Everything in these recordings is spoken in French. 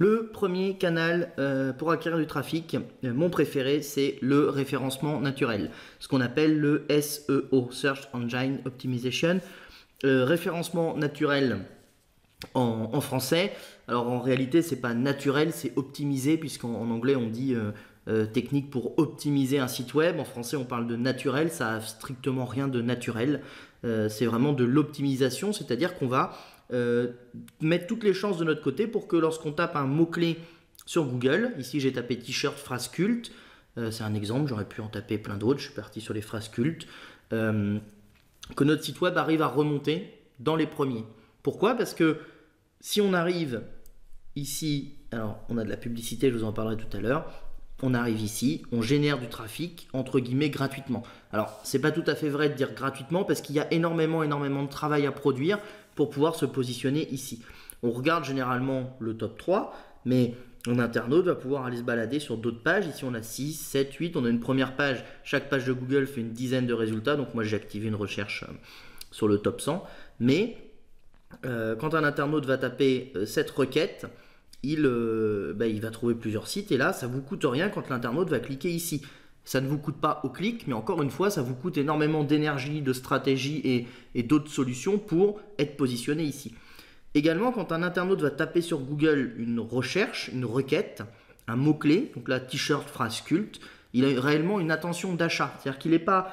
Le premier canal pour acquérir du trafic, mon préféré, c'est le référencement naturel, ce qu'on appelle le SEO, Search Engine Optimization. Référencement naturel en français. Alors en réalité, c'est pas naturel, c'est optimisé, puisqu'en anglais on dit technique pour optimiser un site web. En français, on parle de naturel, ça a strictement rien de naturel. C'est vraiment de l'optimisation, c'est-à-dire qu'on va mettre toutes les chances de notre côté pour que lorsqu'on tape un mot-clé sur Google, ici j'ai tapé t-shirt phrase culte, c'est un exemple, j'aurais pu en taper plein d'autres, je suis parti sur les phrases cultes, que notre site web arrive à remonter dans les premiers. Pourquoi? Parce que si on arrive ici, alors on a de la publicité, je vous en parlerai tout à l'heure, on arrive ici, on génère du trafic entre guillemets gratuitement. Alors c'est pas tout à fait vrai de dire gratuitement parce qu'il y a énormément de travail à produire pour pouvoir se positionner ici. On regarde généralement le top 3, mais un internaute va pouvoir aller se balader sur d'autres pages. Ici on a 6, 7, 8, on a une première page, chaque page de Google fait une dizaine de résultats, donc moi j'ai activé une recherche sur le top 100, mais quand un internaute va taper cette requête, il va trouver plusieurs sites et là ça vous coûte rien quand l'internaute va cliquer ici. Ça ne vous coûte pas au clic, mais encore une fois ça vous coûte énormément d'énergie, de stratégie et d'autres solutions pour être positionné ici. Également, quand un internaute va taper sur Google une recherche, une requête, un mot-clé, donc là t-shirt phrase culte, il a réellement une attention d'achat, c'est-à-dire qu'il n'est pas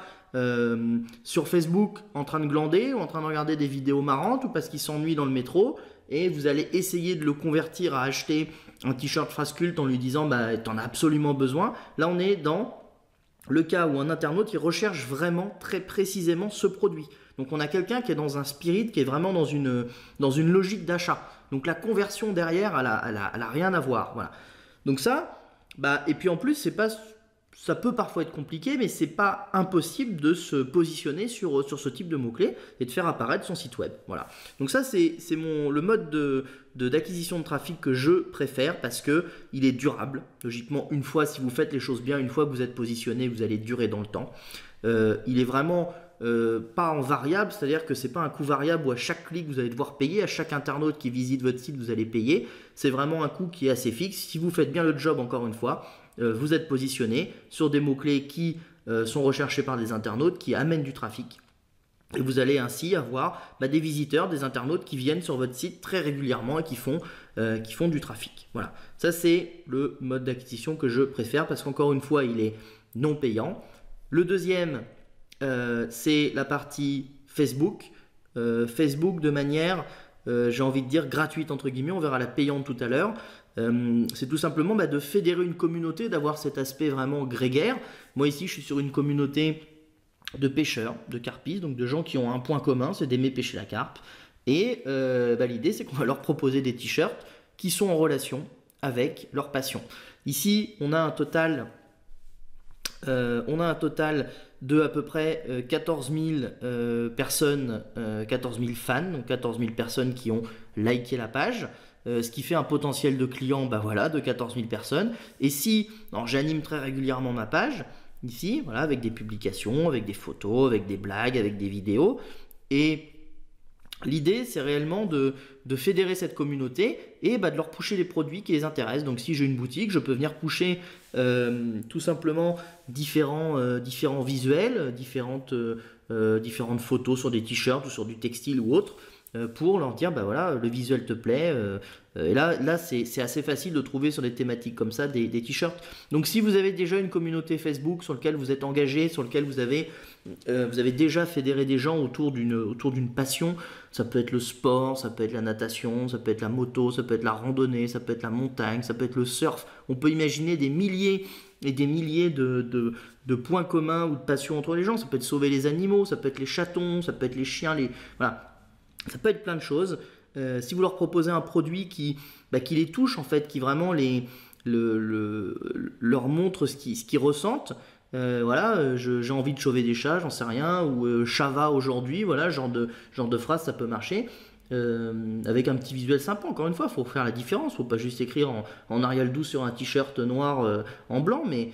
sur Facebook en train de glander ou en train de regarder des vidéos marrantes ou parce qu'il s'ennuie dans le métro et vous allez essayer de le convertir à acheter un t-shirt phrase culte en lui disant bah t'en as absolument besoin. Là on est dans le cas où un internaute il recherche vraiment très précisément ce produit. Donc on a quelqu'un qui est dans un spirit, qui est vraiment dans une logique d'achat. Donc la conversion derrière elle a rien à voir. Voilà. Donc ça, et puis en plus c'est pas, ça peut parfois être compliqué, mais c'est pas impossible de se positionner sur ce type de mots-clés et de faire apparaître son site web. Voilà. Donc ça c'est le mode d'acquisition de trafic que je préfère parce que il est durable. Logiquement, une fois, si vous faites les choses bien, une fois que vous êtes positionné, vous allez durer dans le temps. Il est vraiment pas en variable, c'est-à-dire que c'est pas un coût variable où à chaque clic vous allez devoir payer, à chaque internaute qui visite votre site vous allez payer. C'est vraiment un coût qui est assez fixe. Si vous faites bien le job, encore une fois, vous êtes positionné sur des mots-clés qui sont recherchés par des internautes, qui amènent du trafic. Et vous allez ainsi avoir des visiteurs, des internautes qui viennent sur votre site très régulièrement et qui font du trafic. Voilà, ça c'est le mode d'acquisition que je préfère parce qu'encore une fois, il est non payant. Le deuxième, c'est la partie Facebook. Facebook de manière, j'ai envie de dire, gratuite entre guillemets, on verra la payante tout à l'heure. C'est tout simplement de fédérer une communauté, d'avoir cet aspect vraiment grégaire. Moi ici, je suis sur une communauté de pêcheurs, de carpistes, donc de gens qui ont un point commun, c'est d'aimer pêcher la carpe. Et l'idée, c'est qu'on va leur proposer des t-shirts qui sont en relation avec leur passion. Ici, on a un total de à peu près 14 000 personnes, 14 000 fans, donc 14 000 personnes qui ont liké la page. Ce qui fait un potentiel de clients de 14 000 personnes. Et si, j'anime très régulièrement ma page, ici, voilà, avec des publications, avec des photos, avec des blagues, avec des vidéos. Et l'idée, c'est réellement de fédérer cette communauté et de leur pusher les produits qui les intéressent. Donc si j'ai une boutique, je peux venir pusher tout simplement différents visuels, différentes photos sur des t-shirts ou sur du textile ou autre, pour leur dire voilà, le visuel te plaît. Et là c'est assez facile de trouver sur des thématiques comme ça des t-shirts. Donc si vous avez déjà une communauté Facebook sur laquelle vous êtes engagé, sur laquelle vous avez déjà fédéré des gens autour d'une passion, ça peut être le sport, ça peut être la natation, ça peut être la moto, ça peut être la randonnée, ça peut être la montagne, ça peut être le surf. On peut imaginer des milliers et des milliers de points communs ou de passions entre les gens. Ça peut être sauver les animaux, ça peut être les chatons, ça peut être les chiens, voilà. Ça peut être plein de choses. Si vous leur proposez un produit qui les touche en fait, qui vraiment leur montre ce qu'ils ressentent, voilà, j'ai envie de sauver des chats, j'en sais rien, ou Chava aujourd'hui, voilà, genre de phrase ça peut marcher. Avec un petit visuel sympa, encore une fois, il faut faire la différence, il ne faut pas juste écrire en Arial 12 sur un t-shirt noir en blanc, mais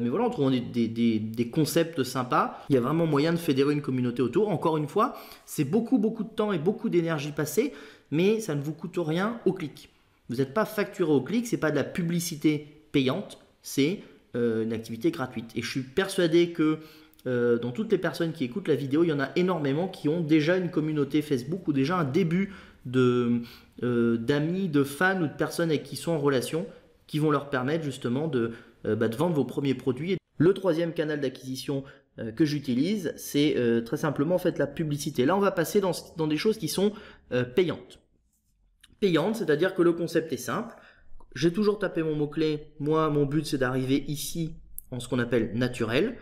voilà, en trouvant des concepts sympas, il y a vraiment moyen de fédérer une communauté autour. Encore une fois, c'est beaucoup de temps et beaucoup d'énergie passée, mais ça ne vous coûte rien au clic. Vous n'êtes pas facturé au clic, c'est pas de la publicité payante, c'est une activité gratuite. Et je suis persuadé que dans toutes les personnes qui écoutent la vidéo, il y en a énormément qui ont déjà une communauté Facebook ou déjà un début d'amis, de fans ou de personnes avec qui sont en relation qui vont leur permettre justement de vendre vos premiers produits. Le troisième canal d'acquisition que j'utilise, c'est très simplement en fait la publicité. Là, on va passer dans des choses qui sont payantes. Payantes, c'est-à-dire que le concept est simple. J'ai toujours tapé mon mot-clé. Moi, mon but, c'est d'arriver ici en ce qu'on appelle naturel.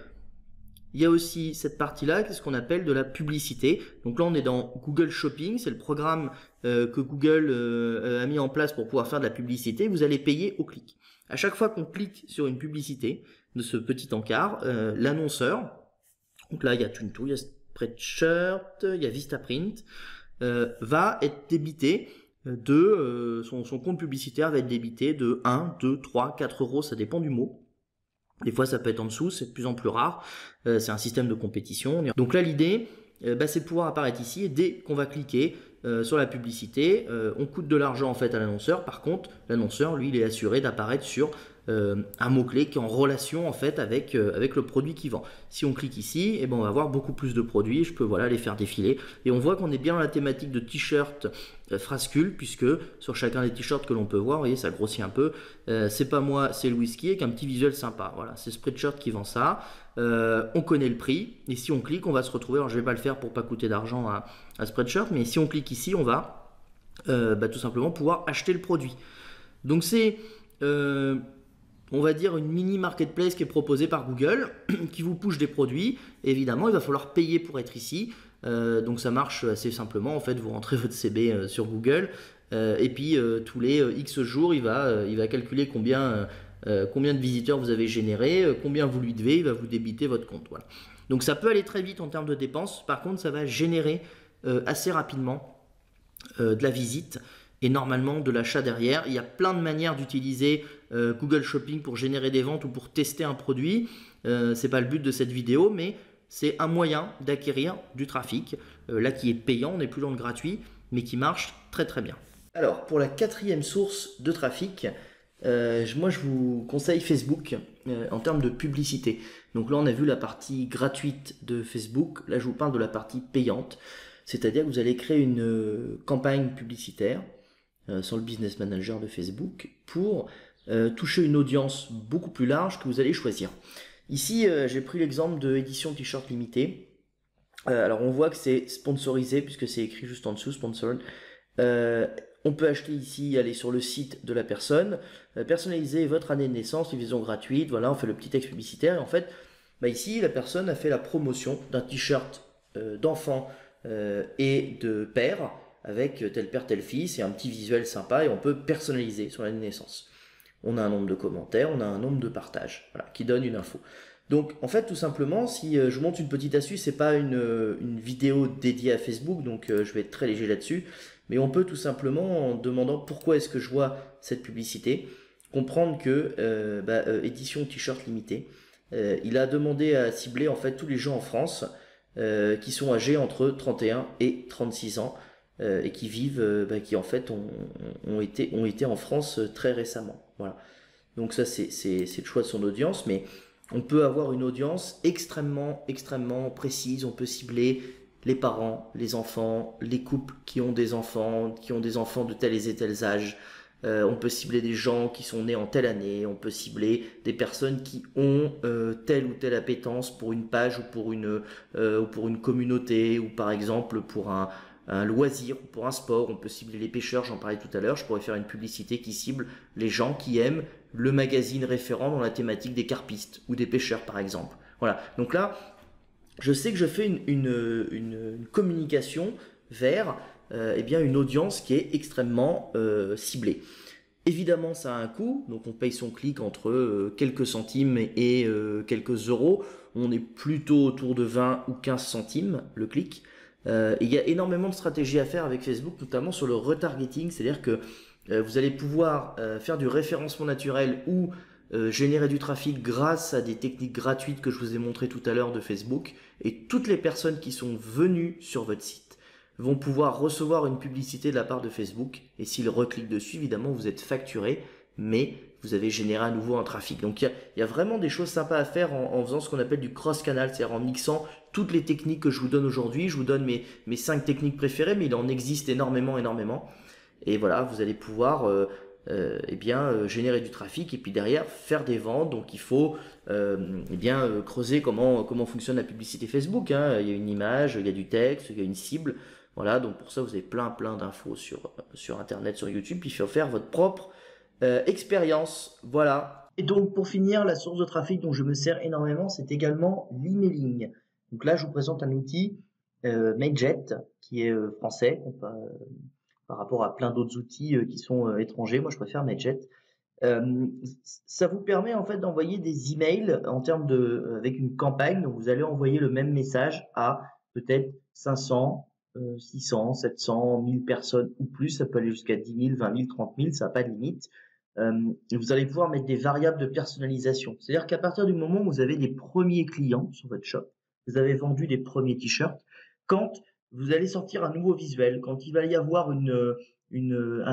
Il y a aussi cette partie-là, qu'est-ce qu'on appelle de la publicité. Donc là, on est dans Google Shopping. C'est le programme que Google a mis en place pour pouvoir faire de la publicité. Vous allez payer au clic. À chaque fois qu'on clique sur une publicité de ce petit encart, l'annonceur, donc là, il y a Tunto, il y a Spreadshirt, il y a Vistaprint, va être débité son compte publicitaire va être débité de 1, 2, 3, 4 euros, ça dépend du mot. Des fois, ça peut être en dessous, c'est de plus en plus rare. C'est un système de compétition. Donc là, l'idée, c'est de pouvoir apparaître ici. Et dès qu'on va cliquer sur la publicité, on coûte de l'argent en fait à l'annonceur. Par contre, l'annonceur, lui, il est assuré d'apparaître sur un mot-clé qui est en relation en fait avec le produit qu'il vend. Si on clique ici, on va avoir beaucoup plus de produits. Je peux les faire défiler. Et on voit qu'on est bien dans la thématique de t-shirt frascule, puisque sur chacun des t-shirts que l'on peut voir, vous voyez, ça grossit un peu. C'est pas moi, c'est le whisky avec un petit visuel sympa. Voilà, c'est Spreadshirt qui vend ça. On connaît le prix. Et si on clique, on va se retrouver. Alors, je vais pas le faire pour pas coûter d'argent à Spreadshirt, mais si on clique ici, on va tout simplement pouvoir acheter le produit. Donc c'est on va dire une mini marketplace qui est proposée par Google qui vous push des produits. Et évidemment, il va falloir payer pour être ici. Donc ça marche assez simplement. En fait, vous rentrez votre CB sur Google et puis tous les X jours, il va calculer combien de visiteurs vous avez généré, combien vous lui devez, il va vous débiter votre compte. Voilà. Donc ça peut aller très vite en termes de dépenses. Par contre, ça va générer assez rapidement de la visite et normalement de l'achat derrière. Il y a plein de manières d'utiliser Google Shopping pour générer des ventes ou pour tester un produit. C'est pas le but de cette vidéo, mais c'est un moyen d'acquérir du trafic, là qui est payant, on n'est plus dans le gratuit, mais qui marche très très bien. Alors pour la quatrième source de trafic, moi je vous conseille Facebook en termes de publicité. Donc là on a vu la partie gratuite de Facebook, là je vous parle de la partie payante, c'est-à-dire que vous allez créer une campagne publicitaire sur le Business Manager de Facebook pour toucher une audience beaucoup plus large que vous allez choisir. Ici, j'ai pris l'exemple de édition t-shirt limitée. Alors, on voit que c'est sponsorisé puisque c'est écrit juste en dessous, sponsored. On peut acheter ici, aller sur le site de la personne, personnaliser votre année de naissance, livraison gratuite. Voilà, on fait le petit texte publicitaire. Et en fait, ici, la personne a fait la promotion d'un t-shirt d'enfant et de père avec tel père, tel fils et un petit visuel sympa et on peut personnaliser sur l'année de naissance. On a un nombre de commentaires, on a un nombre de partages, voilà, qui donne une info. Donc en fait tout simplement, si je vous montre une petite astuce, c'est pas une vidéo dédiée à Facebook, donc je vais être très léger là-dessus, mais on peut tout simplement, en demandant pourquoi est-ce que je vois cette publicité, comprendre que édition t-shirt limitée, il a demandé à cibler en fait tous les gens en France qui sont âgés entre 31 et 36 ans, et qui vivent, qui en fait ont été en France très récemment. Voilà. Donc ça c'est le choix de son audience, mais on peut avoir une audience extrêmement précise. On peut cibler les parents, les enfants, les couples qui ont des enfants de tels et tels âges. On peut cibler des gens qui sont nés en telle année. On peut cibler des personnes qui ont telle ou telle appétence pour une page ou pour une communauté, ou par exemple pour un loisir, pour un sport. On peut cibler les pêcheurs, j'en parlais tout à l'heure. Je pourrais faire une publicité qui cible les gens qui aiment le magazine référent dans la thématique des carpistes ou des pêcheurs par exemple. Voilà, donc là je sais que je fais une communication vers une audience qui est extrêmement ciblée. Évidemment ça a un coût, donc on paye son clic entre quelques centimes et quelques euros. On est plutôt autour de 20 ou 15 centimes le clic. Il y a énormément de stratégies à faire avec Facebook, notamment sur le retargeting, c'est-à-dire que vous allez pouvoir faire du référencement naturel ou générer du trafic grâce à des techniques gratuites que je vous ai montrées tout à l'heure de Facebook, et toutes les personnes qui sont venues sur votre site vont pouvoir recevoir une publicité de la part de Facebook. Et s'ils recliquent dessus, évidemment, vous êtes facturé, mais vous avez généré à nouveau un trafic. Donc il y a vraiment des choses sympas à faire en faisant ce qu'on appelle du cross-canal, c'est-à-dire en mixant toutes les techniques que je vous donne aujourd'hui. Je vous donne mes 5 techniques préférées, mais il en existe énormément, énormément. Et voilà, vous allez pouvoir générer du trafic et puis derrière faire des ventes. Donc il faut creuser comment fonctionne la publicité Facebook, hein. Il y a une image, il y a du texte, il y a une cible. Voilà, donc pour ça vous avez plein d'infos sur Internet, sur YouTube. Puis il faut faire votre propre expérience. Voilà. Et donc pour finir, la source de trafic dont je me sers énormément, c'est également l'emailing. Donc là, je vous présente un outil Mailjet qui est français par rapport à plein d'autres outils qui sont étrangers. Moi, je préfère Mailjet. Ça vous permet en fait d'envoyer des emails avec une campagne. Donc vous allez envoyer le même message à peut-être 500, 600, 700, 1000 personnes ou plus. Ça peut aller jusqu'à 10 000, 20 000, 30 000, ça n'a pas de limite. Vous allez pouvoir mettre des variables de personnalisation. C'est-à-dire qu'à partir du moment où vous avez des premiers clients sur votre shop, vous avez vendu des premiers t-shirts, quand vous allez sortir un nouveau visuel, quand il va y avoir un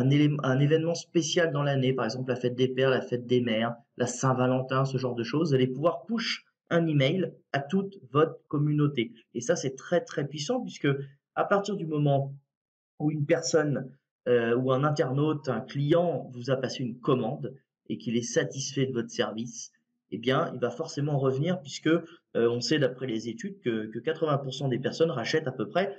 événement spécial dans l'année, par exemple la fête des pères, la fête des mères, la Saint-Valentin, ce genre de choses, vous allez pouvoir push un email à toute votre communauté. Et ça, c'est très très puissant puisque à partir du moment où une personne ou un internaute, un client vous a passé une commande et qu'il est satisfait de votre service, eh bien, il va forcément revenir puisque on sait d'après les études que 80% des personnes rachètent à peu près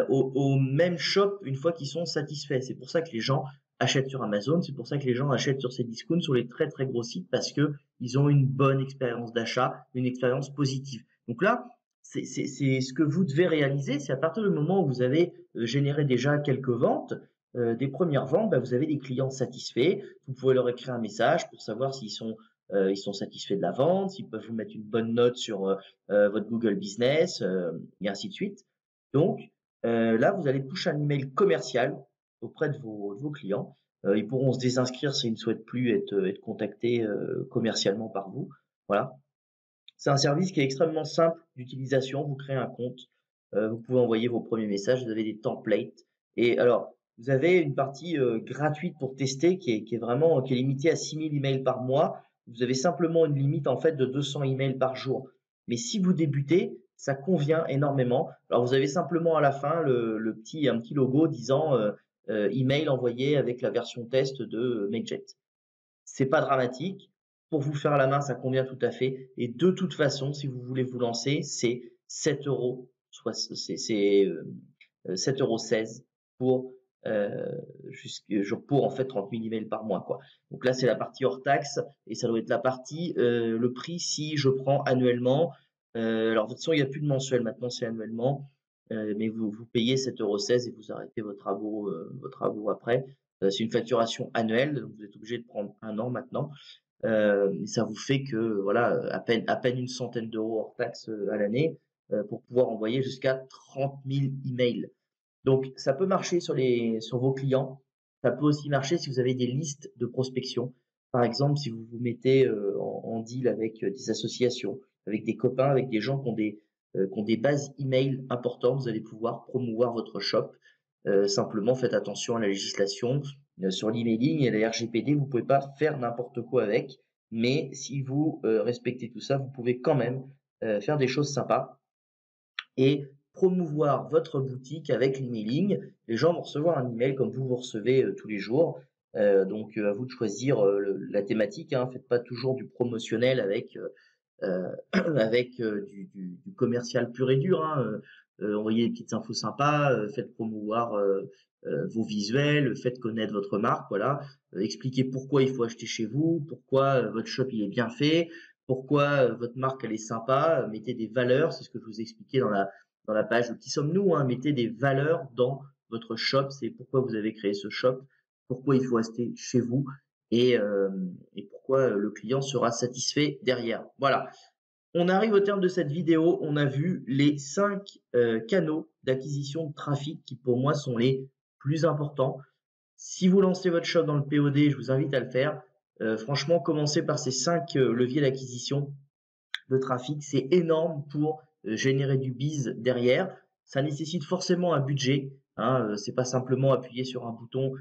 au même shop une fois qu'ils sont satisfaits. C'est pour ça que les gens achètent sur Amazon, c'est pour ça que les gens achètent sur Cdiscount, sur les très très gros sites, parce que ils ont une bonne expérience d'achat, une expérience positive. Donc là, c'est ce que vous devez réaliser, c'est à partir du moment où vous avez généré déjà quelques ventes, des premières ventes, vous avez des clients satisfaits. Vous pouvez leur écrire un message pour savoir s'ils sont satisfaits de la vente, s'ils peuvent vous mettre une bonne note sur votre Google Business, et ainsi de suite. Donc là, vous allez pusher un email commercial auprès de vos clients. Ils pourront se désinscrire s'ils ne souhaitent plus être contactés commercialement par vous. Voilà. C'est un service qui est extrêmement simple d'utilisation. Vous créez un compte, vous pouvez envoyer vos premiers messages, vous avez des templates. Et alors, vous avez une partie gratuite pour tester qui est limitée à 6000 emails par mois. Vous avez simplement une limite en fait de 200 emails par jour. Mais si vous débutez, ça convient énormément. Alors vous avez simplement à la fin un petit logo disant email envoyé avec la version test de Mailjet. C'est pas dramatique. Pour vous faire la main, ça convient tout à fait. Et de toute façon, si vous voulez vous lancer, c'est 7 euros, soit c'est 7,16 € pour en fait 30 000 emails par mois, quoi. Donc là, c'est la partie hors taxe et ça doit être la partie le prix si je prends annuellement. Alors de toute façon, il n'y a plus de mensuel maintenant, c'est annuellement. Mais vous payez 7,16 € et vous arrêtez votre abo après. C'est une facturation annuelle, donc vous êtes obligé de prendre un an maintenant. Et ça vous fait que voilà à peine une centaine d'euros hors taxe à l'année pour pouvoir envoyer jusqu'à 30 000 emails. Donc ça peut marcher sur vos clients. Ça peut aussi marcher si vous avez des listes de prospection. Par exemple, si vous vous mettez en deal avec des associations, avec des copains, avec des gens qui ont des bases email importantes, vous allez pouvoir promouvoir votre shop. Simplement, faites attention à la législation sur l'emailing et la RGPD. Vous pouvez pas faire n'importe quoi avec, mais si vous respectez tout ça, vous pouvez quand même faire des choses sympas et promouvoir votre boutique avec l'emailing. Les gens vont recevoir un email comme vous recevez tous les jours. Donc à vous de choisir la thématique, hein. Faites pas toujours du promotionnel avec du commercial pur et dur, hein. Envoyez des petites infos sympas, faites promouvoir vos visuels, faites connaître votre marque, voilà. Expliquez pourquoi il faut acheter chez vous, pourquoi votre shop il est bien fait, pourquoi votre marque elle est sympa, mettez des valeurs, c'est ce que je vous expliquais dans la page Qui sommes-nous, hein. Mettez des valeurs dans votre shop, c'est pourquoi vous avez créé ce shop, pourquoi il faut rester chez vous et pourquoi le client sera satisfait derrière. Voilà. On arrive au terme de cette vidéo. On a vu les 5 canaux d'acquisition de trafic qui pour moi sont les plus importants. Si vous lancez votre shop dans le POD, je vous invite à le faire. Franchement, commencez par ces 5 leviers d'acquisition de trafic. C'est énorme pour générer du biz derrière. Ça nécessite forcément un budget. Hein, c'est pas simplement appuyer sur un bouton,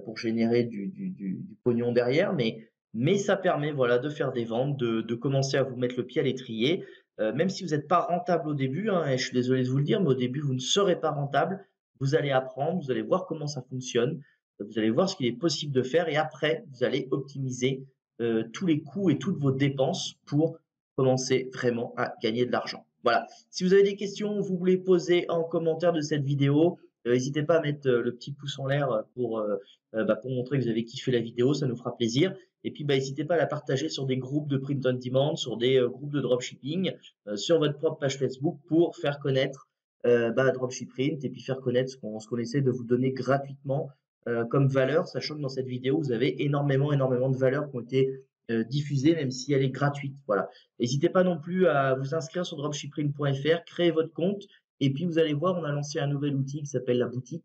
pour générer du pognon derrière, mais ça permet, voilà, de faire des ventes, de commencer à vous mettre le pied à l'étrier. Même si vous n'êtes pas rentable au début, hein, et je suis désolé de vous le dire, mais au début, vous ne serez pas rentable. Vous allez apprendre, vous allez voir comment ça fonctionne, vous allez voir ce qu'il est possible de faire et après, vous allez optimiser, tous les coûts et toutes vos dépenses pour commencer vraiment à gagner de l'argent. Voilà. Si vous avez des questions, vous voulez poser en commentaire de cette vidéo, n'hésitez pas à mettre le petit pouce en l'air pour montrer que vous avez kiffé la vidéo, ça nous fera plaisir. Et puis, n'hésitez pas à la partager sur des groupes de print on demand, sur des groupes de dropshipping, sur votre propre page Facebook pour faire connaître Dropshiprint et puis faire connaître ce qu'on essaie de vous donner gratuitement comme valeur, sachant que dans cette vidéo, vous avez énormément de valeurs qui ont été diffusées, même si elle est gratuite. Voilà. N'hésitez pas non plus à vous inscrire sur dropshiprint.fr, créer votre compte et puis vous allez voir, on a lancé un nouvel outil qui s'appelle la boutique.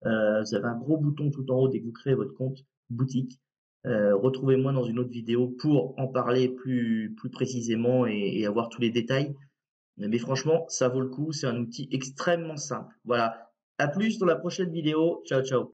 Vous avez un gros bouton tout en haut dès que vous créez votre compte boutique. Retrouvez-moi dans une autre vidéo pour en parler plus précisément et avoir tous les détails. Mais franchement, ça vaut le coup. C'est un outil extrêmement simple. Voilà. À plus dans la prochaine vidéo. Ciao, ciao.